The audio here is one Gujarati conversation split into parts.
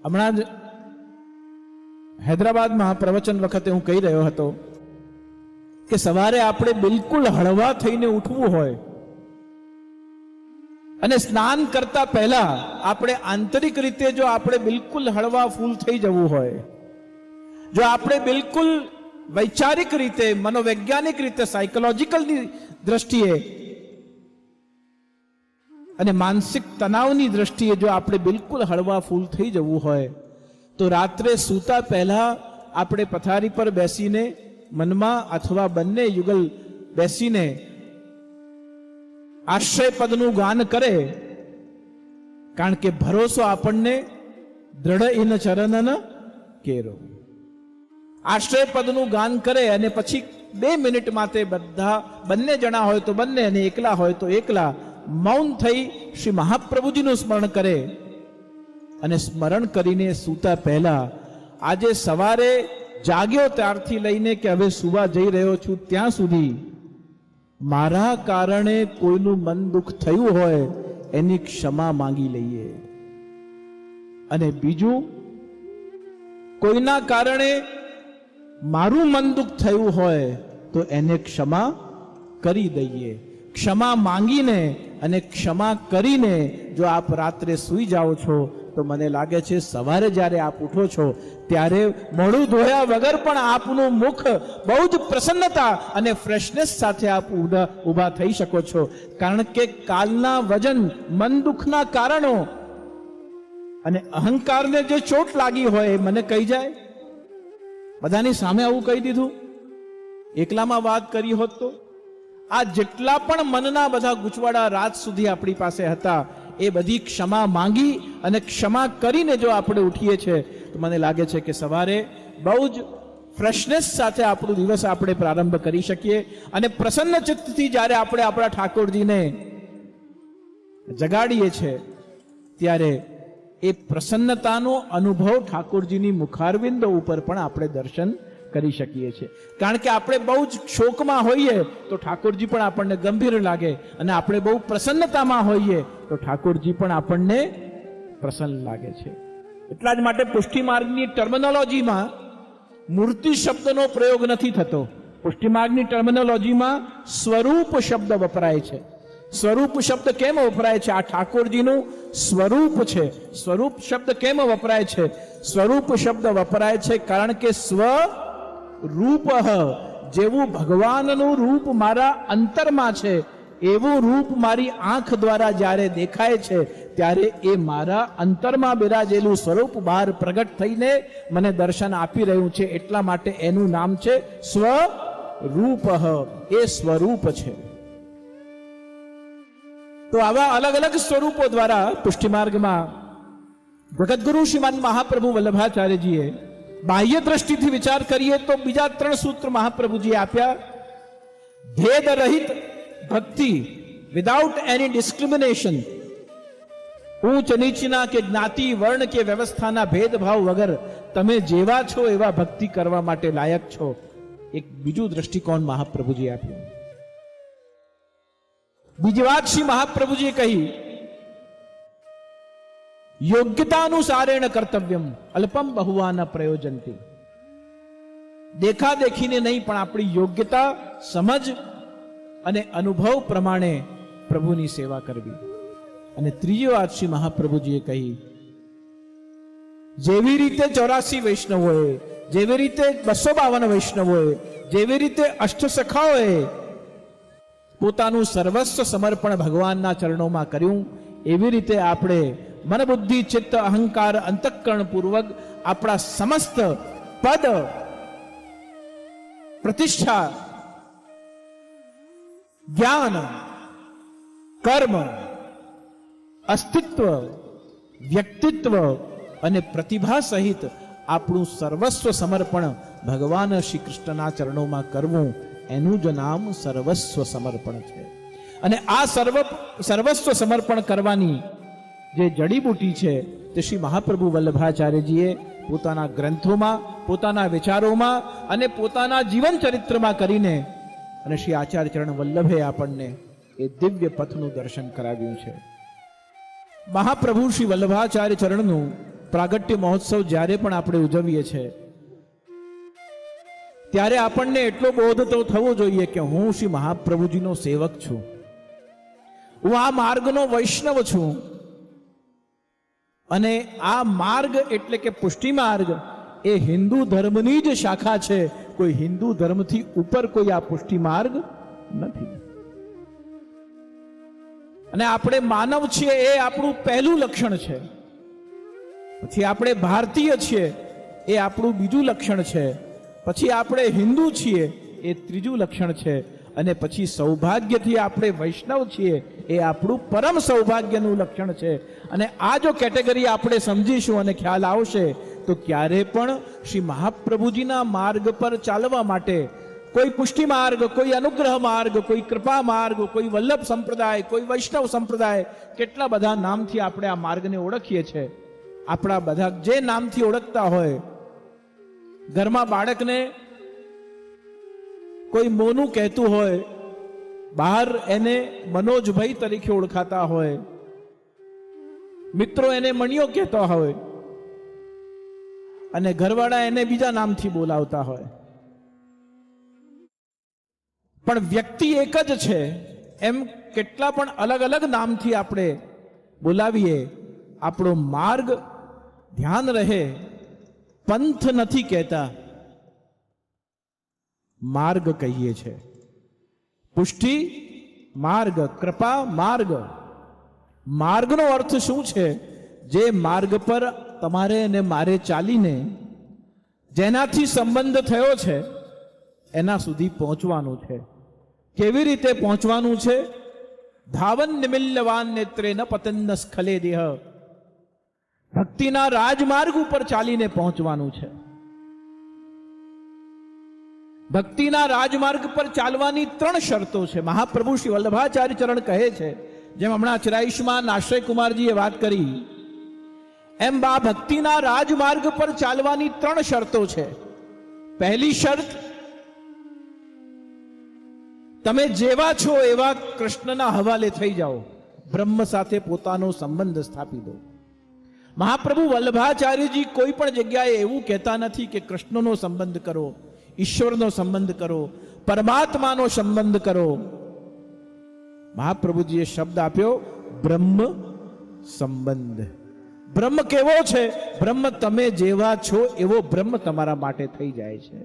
હમણાં જ હૈદરાબાદમાં પ્રવચન વખતે હું કહી રહ્યો હતો કે સવારે આપણે બિલકુલ હળવા થઈને ઉઠવું હોય અને સ્નાન કરતા પહેલા આપણે આંતરિક રીતે જો આપણે બિલકુલ હળવા ફૂલ થઈ જવું હોય, જો આપણે બિલકુલ વૈચારિક રીતે, મનોવૈજ્ઞાનિક રીતે, સાયકોલોજીકલની દ્રષ્ટિએ અને માનસિક તણાવની દ્રષ્ટિએ જો આપણે બિલકુલ હળવા ફૂલ થઈ જવું હોય તો રાત્રે સૂતા પહેલા આપણે પથારી પર બેસીને મનમાં અથવા બંને યુગલ બેસીને આશ્રય પદનું ગાન કરે, કારણ કે ભરોસો આપણને દ્રઢ ઇન ચરણન કેરો. આશ્રય પદનું ગાન કરે અને પછી 2 મિનિટમાં તે બધા બંને જણા હોય તો બંને અને એકલા હોય તો એકલા મૌન થઈ શ્રી મહાપ્રભુજીનું સ્મરણ કરે અને સ્મરણ કરીને સૂતા પહેલા આજે સવારે જાગ્યો ત્યારથી લઈને કે હવે સુવા જઈ રહ્યો છું ત્યાં સુધી મારા કારણે કોઈનું મન દુઃખ થયું હોય એની ક્ષમા માંગી લઈએ. અને બીજું, કોઈના કારણે મારું મન દુઃખ થયું હોય તો એને ક્ષમા કરી દઈએ. ક્ષમા માંગીને અને ક્ષમા કરીને જો આપ રાત્રે સૂઈ જાઓ છો તો મને લાગે છે સવારે જ્યારે આપ ઉઠો છો ત્યારે મોઢું ધોયા વગર પણ આપનું મુખ બહુ જ પ્રસન્નતા અને ફ્રેશનેસ સાથે આપ ઊભા થઈ શકો છો. કારણ કે કાલના વજન, મન દુઃખના કારણો અને અહંકારને જે ચોટ લાગી હોય એ મને કહી જાય. બધાની સામે આવું કહી દીધું, એકલામાં વાત કરી હોત તો આ જેટલા પણ મનના બધા ગૂંચવાડા રાત સુધી આપણી પાસે હતા એ બધી ક્ષમા માંગી અને ક્ષમા કરીને જો આપણે ઉઠીએ છીએ તો મને લાગે છે કે સવારે બહુ જ ફ્રેશનેસ સાથે આપણો દિવસ આપણે પ્રારંભ કરી શકીએ. અને પ્રસન્ન ચિત્તથી જ્યારે આપણે આપણા ઠાકોરજીને જગાડીએ છીએ ત્યારે એ પ્રસન્નતાનો અનુભવ ઠાકોરજીની મુખારવિંદ ઉપર પણ આપણે દર્શન કરી શકીએ છીએ. કારણ કે આપણે બહુ જ શોકમાં હોઈએ તો ઠાકોરજી પણ આપણને ગંભીર લાગે અને આપણે બહુ પ્રસન્નતામાં હોઈએ તો ઠાકોરજી પણ આપણને પ્રસન્ન લાગે છે. એટલા જ માટે પુષ્ટિ માર્ગની ટર્મિનોલોજીમાં મૂર્તિ શબ્દનો પ્રયોગ નથી થતો. પુષ્ટિ માર્ગની ટર્મિનોલોજીમાં સ્વરૂપ શબ્દ વપરાય છે. સ્વરૂપ શબ્દ કેમ વપરાય છે? આ ઠાકોરજીનું સ્વરૂપ છે. સ્વરૂપ શબ્દ કેમ વપરાય છે? સ્વરૂપ શબ્દ વપરાય છે કારણ કે સ્વ રૂપ, જેવું ભગવાનનું રૂપ મારા અંતરમાં છે એવું રૂપ મારી આંખ દ્વારા જ્યારે દેખાય છે ત્યારે એ મારા અંતરમાં બિરાજેલું સ્વરૂપ બહાર પ્રગટ થઈને મને દર્શન આપી રહ્યું છે. એટલા માટે એનું નામ છે સ્વરૂપ. એ સ્વરૂપ છે. તો આવા અલગ અલગ સ્વરૂપો દ્વારા પુષ્ટિ માર્ગમાં જગતગુરુ શ્રીમાન મહાપ્રભુ વલ્લભાચાર્યજીએ બાહ્ય દ્રષ્ટિથી વિચાર કરીએ તો બીજા 3 સૂત્ર મહાપ્રભુજીએ આપ્યા. ભેદ રહિત ભક્તિ, વિધાઉટ એની ડિસ્ક્રિમિનેશન. ઊંચ નીચના કે જ્ઞાતિ, વર્ણ કે વ્યવસ્થાના ભેદભાવ વગર તમે જેવા છો એવા ભક્તિ કરવા માટે લાયક છો. એક બીજું દ્રષ્ટિકોણ મહાપ્રભુજીએ આપ્યું. બીજી વાત શ્રી મહાપ્રભુજીએ કહી, યોગ્યતાનુસારેણ કર્તવ્યમ અલ્પમ બહુવાન પ્રયોજનથી. દેખા દેખીને નહીં પણ આપણી યોગ્યતા, સમજ અને અનુભવ પ્રમાણે પ્રભુની સેવા કરવી. અને ત્રીજી વાત શ્રી મહાપ્રભુજીએ કહી, જેવી રીતે 84 વૈષ્ણવોએ, જેવી રીતે 252 વૈષ્ણવોએ, જેવી રીતે અષ્ટસખાઓએ પોતાનું સર્વસ્વ સમર્પણ ભગવાનના ચરણોમાં કર્યું એવી રીતે આપણે મન, બુદ્ધિ, ચિત્ત, અહંકાર, અંતઃકરણ પૂર્વક આપણા સમસ્ત પદ, પ્રતિષ્ઠા, જ્ઞાન, કર્મ, અસ્તિત્વ, વ્યક્તિત્વ અને પ્રતિભા સહિત આપણું સર્વસ્વ સમર્પણ ભગવાન શ્રી કૃષ્ણના ચરણોમાં કરવું, એનું જ નામ સર્વસ્વ સમર્પણ છે. અને આ સર્વસ્વ સમર્પણ કરવાની જે જડીબુટી છે તે શ્રી મહાપ્રભુ વલ્લભાચાર્યજીએ પોતાના ગ્રંથોમાં, પોતાના વિચારોમાં અને પોતાના જીવન ચરિત્રમાં કરીને અને શ્રી આચાર્ય ચરણ વલ્લભે આપણને એ દિવ્ય પથનું દર્શન કરાવ્યું છે. મહાપ્રભુ શ્રી વલ્લભાચાર્ય ચરણનું પ્રાગટ્ય મહોત્સવ જ્યારે પણ આપણે ઉજવીએ છીએ ત્યારે આપણને એટલો બોધ તો થવો જોઈએ કે હું શ્રી મહાપ્રભુજીનો સેવક છું, હું આ માર્ગનો વૈષ્ણવ છું. અને આ માર્ગ એટલે કે પુષ્ટિ માર્ગ એ હિન્દુ ધર્મની જ શાખા છે. કોઈ હિન્દુ ધર્મથી ઉપર કોઈ આ પુષ્ટિ માર્ગ નથી. અને આપણે માનવ છીએ એ આપણું પહેલું લક્ષણ છે. પછી આપણે ભારતીય છીએ એ આપણું બીજું લક્ષણ છે. પછી આપણે હિન્દુ છીએ એ ત્રીજું લક્ષણ છે. અને પછી સૌભાગ્યથી આપણે વૈષ્ણવ છીએ એ આપણું પરમ સૌભાગ્યનું લક્ષણ છે. અને આ જો કેટેગરી આપણે સમજીશું અને ખ્યાલ આવશે તો ક્યારે પણ શ્રી મહાપ્રભુજીના માર્ગ પર ચાલવા માટે કોઈ પુષ્ટિ માર્ગ, કોઈ અનુગ્રહ માર્ગ, કોઈ કૃપા માર્ગ, કોઈ વલ્લભ સંપ્રદાય, કોઈ વૈષ્ણવ સંપ્રદાય, કેટલા બધા નામથી આપણે આ માર્ગને ઓળખીએ છીએ. આપણા બધા જે નામથી ઓળખતા હોય, ઘરમાં બાળકને કોઈ મોનું કહેતું હોય, બહાર એને મનોજભાઈ તરીકે ઓળખાતા હોય, મિત્રો એને મણિયો કહેતા હોય અને ઘરવાળા એને બીજા નામથી બોલાવતા હોય, પણ વ્યક્તિ એક જ છે. એમ કેટલા પણ અલગ અલગ નામથી આપણે બોલાવીએ, આપણો માર્ગ ધ્યાન રહે. પંથ નથી કહેતા, માર્ગ કહીએ છે. પુષ્ટિ માર્ગ, કૃપા માર્ગ. માર્ગનો અર્થ શું છે? જે માર્ગ પર તમારે અને મારે ચાલીને જેનાથી સંબંધ થયો છે એના સુધી પહોંચવાનું છે. કેવી રીતે પહોંચવાનું છે? ધાવન નિમિલ્યવાન નેત્રે ન પતન્ન સ્ખલે દેહ. ભક્તિના રાજમાર્ગ ઉપર ચાલીને પહોંચવાનું છે. ભક્તિના રાજમાર્ગ પર ચાલવાની 3 શરતો છે. મહાપ્રભુ શ્રી વલ્લભાચાર્ય ચરણ કહે છે, જેમ હમણાં ચિરાયુષ્માન આશ્રય કુમારજીએ વાત કરી, એમ બા ભક્તિના રાજમાર્ગ પર ચાલવાની 3 શરતો છે. પહેલી શરત, તમે જેવા છો એવા કૃષ્ણના હવાલે થઈ જાઓ. બ્રહ્મ સાથે પોતાનો સંબંધ સ્થાપી દો. મહાપ્રભુ વલ્લભાચાર્યજી કોઈ પણ જગ્યાએ એવું કહેતા નથી કે કૃષ્ણનો સંબંધ કરો, ઈશ્વરનો સંબંધ કરો, પરમાત્માનો સંબંધ કરો. મહાપ્રભુજીએ શબ્દ આપ્યો બ્રહ્મ સંબંધ. બ્રહ્મ કેવો છે? બ્રહ્મ તમે જેવા છો એવો બ્રહ્મ તમારા માટે થઈ જાય છે.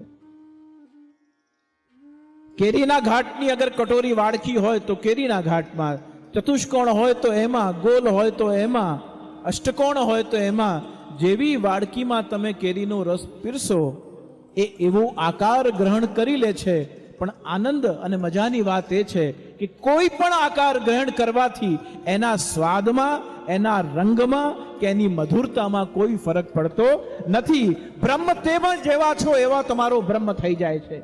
કેરીના ઘાટની અગર કટોરી વાળખી હોય તો કેરીના ઘાટમાં, ચતુષ્કોણ હોય તો એમાં, ગોલ હોય તો એમાં, અષ્ટકોણ હોય તો એમાં, જેવી વાડકીમાં તમે કેરીનો રસ પીરસો એ એવો આકાર ગ્રહણ કરી લે છે. પણ આનંદ અને મજાની વાત એ છે કે કોઈ પણ આકાર ગ્રહણ કરવાથી એના સ્વાદમાં, એના રંગમાં કે એની મધુરતામાં કોઈ ફરક પડતો નથી. બ્રહ્મ તેમાં જેવા છો એવા તમારો બ્રહ્મ થઈ જાય છે.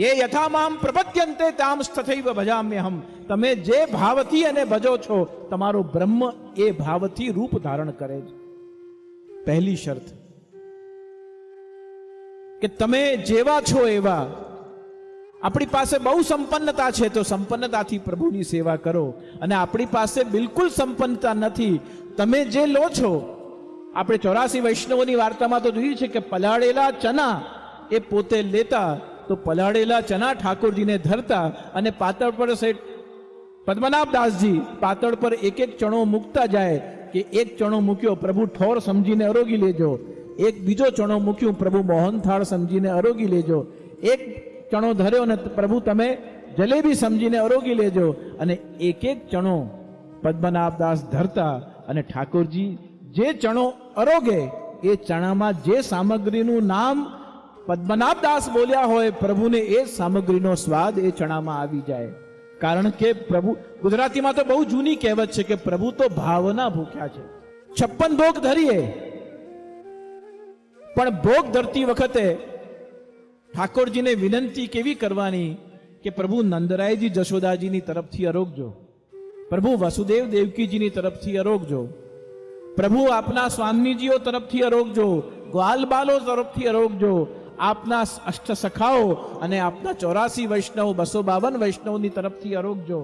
યે યથા મામ પ્રપદ્યન્તે તામ તથૈવ ભજામ્યહમ. તમે જે ભાવથી એને ભજો છો તમારો બ્રહ્મ એ ભાવથી રૂપ ધારણ કરે છે. પહેલી શરત કે તમે જેવા છો એવા. આપણી પાસે બહુ સંપન્નતા છે તો સંપન્નતાથી પ્રભુની સેવા કરો, અને આપણી પાસે બિલકુલ સંપન્નતા નથી, તમે જે લો છો. આપણે 84 વૈષ્ણવોની વાર્તામાં તો જોયું છે કે પલાળેલા ચના એ પોતે લેતા, તો પલાળેલા ચના ઠાકોરજીને ધરતા અને પાતળ પર પદ્મનાભદાસજી પાતળ પર એક એક ચણો મૂકતા જાય કે એક ચણો મૂક્યો પ્રભુ ઠોર સમજીને અરોગી લેજો, એક બીજો ચણો મૂક્યું પ્રભુ મોહનથાળ સમજીને અરોગી લેજો, એક ચણો ધર્યો ને પ્રભુ તમે જલેબી સમજીને અરોગી લેજો. અને એક એક ચણો પદ્મનાભદાસ ધરતા અને ઠાકોરજી જે ચણો અરોગે એ ચણામાં જે સામગ્રીનું નામ પદ્મનાભદાસ બોલ્યા હોય પ્રભુને એ સામગ્રીનો સ્વાદ એ ચણામાં આવી જાય. કારણ કે પ્રભુ, ગુજરાતીમાં તો બહુ જૂની કહેવત છે કે પ્રભુ તો ભાવના ભૂખ્યા છે. 56 ભોગ ધરીએ પણ ભોગ ધરતી વખતે ઠાકોરજીને વિનંતી કેવી કરવાની કે પ્રભુ નંદરાયજી જશોદાજીની તરફથી અરોગજો, પ્રભુ વસુદેવ દેવકીજીની તરફથી અરોગજો, પ્રભુ આપના સ્વામીજીઓ તરફથી અરોગજો, ગ્વાલબાલો તરફથી અરોગજો, આપના અષ્ટ સખાઓ અને આપના 84 વૈષ્ણવ 252 વૈષ્ણવની તરફથી અરોગજો.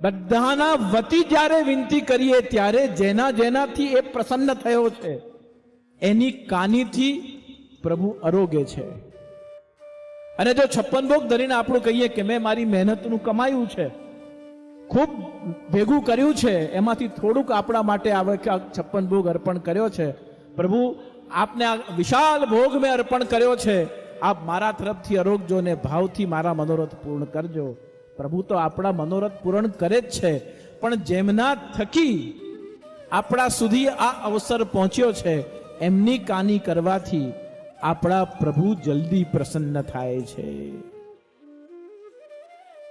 બધાના વતી જ્યારે વિનંતી કરીએ ત્યારે જેનાથી એ પ્રસન્ન થયો છે એની કાનીથી પ્રભુ આરોગે છે. અને જો 56 ભોગ ધરીને આપણું કહીએ કે મેં મારી મહેનતનું કમાયું છે, ખૂબ ભેગું કર્યું છે, એમાંથી થોડુંક આપણા માટે આવે કે 56 ભોગ અર્પણ કર્યો છે, પ્રભુ આપને આ વિશાળ ભોગ મેં અર્પણ કર્યો છે, આપ મારા તરફથી આરોગજો ને ભાવથી મારા મનોરથ પૂર્ણ કરજો. પ્રભુ તો આપણા મનોરથ પૂર્ણ કરે જ છે, પણ જેમના થકી આપણા સુધી આ અવસર પહોંચ્યો છે એમની કાની કરવાથી આપણા પ્રભુ જલ્દી પ્રસન્ન થાય છે.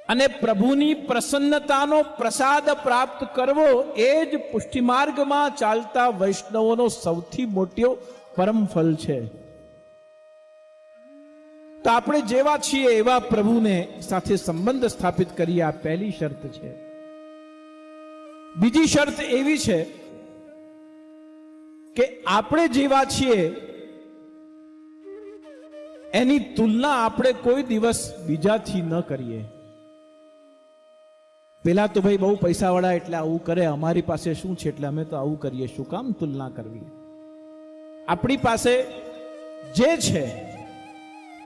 અને પ્રભુની પ્રસન્નતાનો પ્રસાદ પ્રાપ્ત કરવો એ જ પુષ્ટિમાર્ગમાં ચાલતા વૈષ્ણવોનો સૌથી મોટો પરમ ફલ છે. તો આપણે જેવા છીએ એવા પ્રભુને સાથે સંબંધ સ્થાપિત કરીએ, આ પહેલી શરત છે. બીજી શરત એવી છે કે આપણે જેવા છીએ એની તુલના આપણે કોઈ દિવસ બીજાથી ન કરીએ. પેલા તો ભાઈ બહુ પૈસાવાળા એટલે આવું કરે, અમારી પાસે શું છે એટલે અમે તો આવું કરીએ, શું કામ તુલના કરવી? આપણી પાસે જે છે,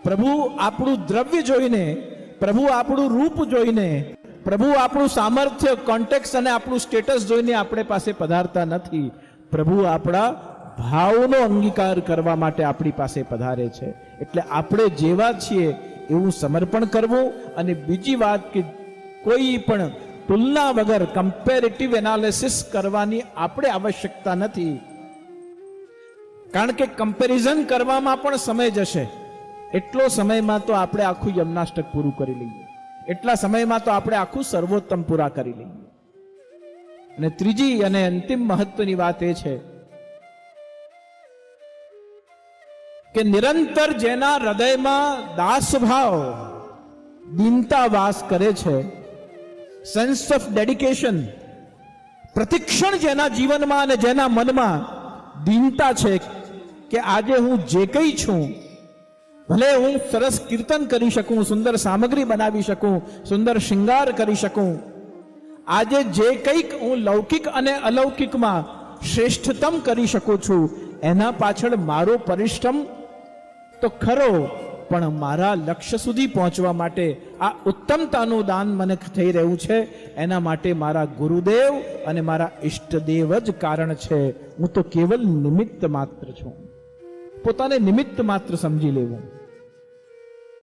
પ્રભુ આપણું દ્રવ્ય જોઈને, પ્રભુ આપણું રૂપ જોઈને, પ્રભુ આપણું સામર્થ્ય, કોન્ટેક્ટ અને આપણું સ્ટેટસ જોઈને આપણે પાસે પધારતા નથી. પ્રભુ આપણા ભાવનો અંગીકાર કરવા માટે આપણી પાસે પધારે છે. એટલે આપણે જેવા છીએ એવું સમર્પણ કરવું. અને બીજી વાત કે કોઈ પણ તુલના વગર કમ્પેરેટિવ એનાલિસિસ કરવાની આપણે આવશ્યકતા નથી, કારણ કે કમ્પેરિઝન કરવામાં પણ સમય જશે. એટલો સમયમાં તો આપણે આખું યમનાષ્ટક પૂરું કરી લઈએ, એટલા સમયમાં તો આપણે આખું સર્વોત્તમ પૂરા કરી લઈએ. અને ત્રીજી અને અંતિમ મહત્વની વાત એ છે કે નિરંતર જેના હૃદયમાં દાસભાવ, દીનતા વાસ કરે છે, સેન્સ ઓફ ડેડિકેશન, પ્રતિક્ષણ જેના જીવનમાં અને જેના મનમાં દીનતા છે કે આજે હું જે કંઈ છું, ભલે હું સરસ કીર્તન કરી શકું, સુંદર સામગ્રી બનાવી શકું, સુંદર શૃંગાર કરી શકું, આજે જે કંઈક હું લૌકિક અને અલૌકિકમાં શ્રેષ્ઠતમ કરી શકું છું, એના પાછળ મારો પરિશ્રમ તો ખરો, પણ મારા લક્ષ્ય સુધી પહોંચવા માટે આ ઉત્તમતાનું દાન મને થઈ રહ્યું છે, એના માટે મારા ગુરુદેવ અને મારા ઈષ્ટદેવ જ કારણ છે. હું તો કેવલ નિમિત્ત માત્ર છું. પોતાને નિમિત્ત માત્ર સમજી લેવું.